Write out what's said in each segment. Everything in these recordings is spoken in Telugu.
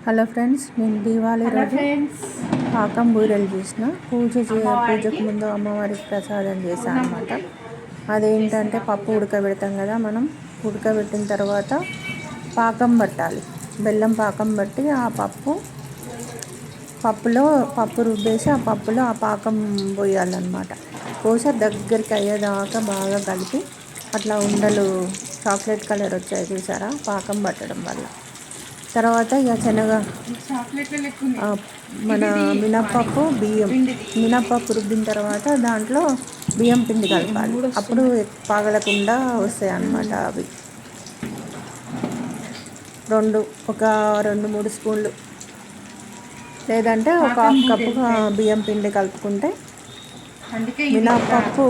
హలో ఫ్రెండ్స్, నేను దీవాళి రోజు పాకం బూరెలు చేసిన పూజకు ముందు అమ్మవారికి ప్రసాదం చేశాను అనమాట. అదేంటంటే పప్పు ఉడకబెడతాం కదా, మనం ఉడకబెట్టిన తర్వాత పాకం పట్టాలి. బెల్లం పాకం బట్టి ఆ పప్పు రుబ్బేసి ఆ పప్పులో ఆ పాకం పోయాలన్నమాట. పోసి దగ్గరికి అయ్యేదాకా బాగా కలిపి అట్లా ఉండలు చాక్లెట్ కలర్ వచ్చాయి చూసారా, పాకం పట్టడం వల్ల. తర్వాత ఇక మన మినప్పప్పు రుబ్బిన తర్వాత దాంట్లో బియ్యం పిండి కలపాలి. అప్పుడు పగలకుండా వస్తాయి అన్నమాట. అవి ఒక 2-3 స్పూన్లు లేదంటే ఒక హాఫ్ కప్పు బియ్యం పిండి కలుపుకుంటే మినప్పప్పు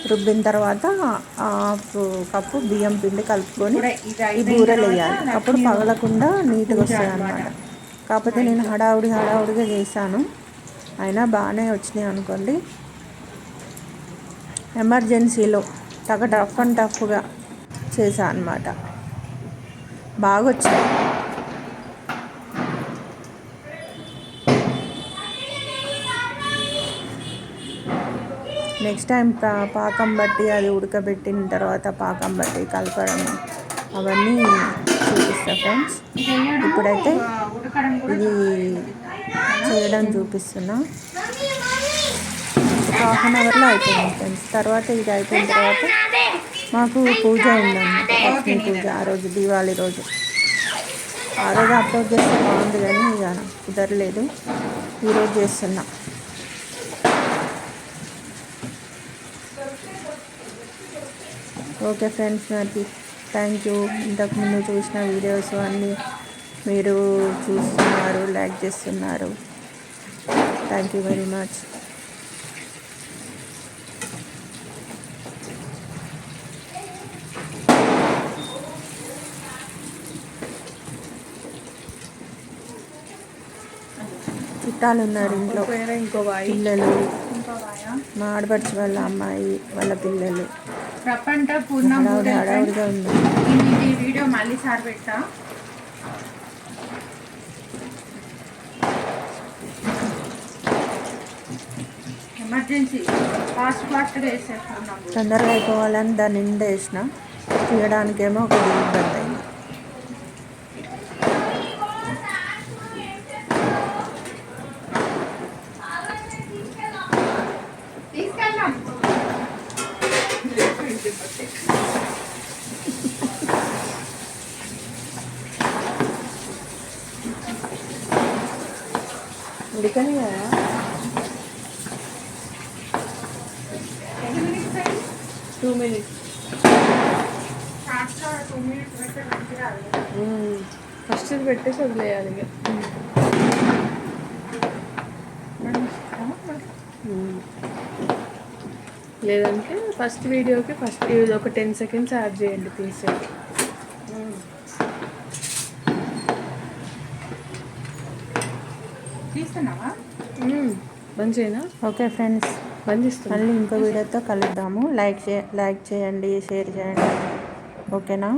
రుబ్బిన తర్వాత హాఫ్ కప్పు బియ్యం పిండి కలుపుకొని ఈ బూరెలు వేయాలి. అప్పుడు పగలకుండా నీట్గా వస్తాయి అన్నమాట. కాకపోతే నేను హడావుడిగా చేశాను, అయినా బాగానే వచ్చినాయి అనుకోండి. ఎమర్జెన్సీలో టఫ్గా చేశాను అన్నమాట. బాగా వచ్చాయి. నెక్స్ట్ టైం పాకం బట్టి అది ఉడకబెట్టిన తర్వాత పాకం బట్టి కలపడం అవన్నీ చూపిస్తా ఫ్రెండ్స్. ఇప్పుడైతే ఇది చేయడం చూపిస్తున్నా. హాఫ్ అన్ అవర్లో అయిపోయింది ఫ్రెండ్స్. తర్వాత ఇది అయిపోయిన తర్వాత మాకు పూజ ఉందన్నమాట, లక్ష్మీ పూజ. ఆ రోజు దీవాళి రోజు. ఆ రోజు అప్లోడ్ చేస్తే బాగుంది కానీ ఇక కుదరలేదు. ఈరోజు చేస్తున్నా. ఓకే ఫ్రెండ్స్, నాకు థ్యాంక్ యూ. ఇంతకుముందు చూసిన వీడియోస్ అన్నీ మీరు చూస్తున్నారు, లైక్ చేస్తున్నారు. Thank you very much. చుట్టాలు ఉన్నారు ఇంట్లో, పిల్లలు, మా ఆడపడుచు వాళ్ళ అమ్మాయి వాళ్ళ పిల్లలు. హడావుడిగా ఉంది. వీడియో మళ్ళీ సార్ పెట్టా. ఎమర్జెన్సీ ఫాస్ట్గా వేసేస్తున్నాం. తొందరగా అయిపోవాలని దాని నిండా వేసిన, తీయడానికేమో ఒక ఇబ్బంది అయింది. ఉడికని కదా 2 minutes. ఫస్ట్ ఇది పెట్టేసి వదిలేయాలి ఇక. లేదంటే ఫస్ట్ వీడియోకి ఇది ఒక 10 seconds యాడ్ చేయండి తీసే. తీస్తున్నావా? మంచిగా. ఓకే ఫ్రెండ్స్, మళ్ళీ ఇంకో వీడియోతో కలుద్దాము. లైక్ చేయండి, షేర్ చేయండి. ఓకేనా?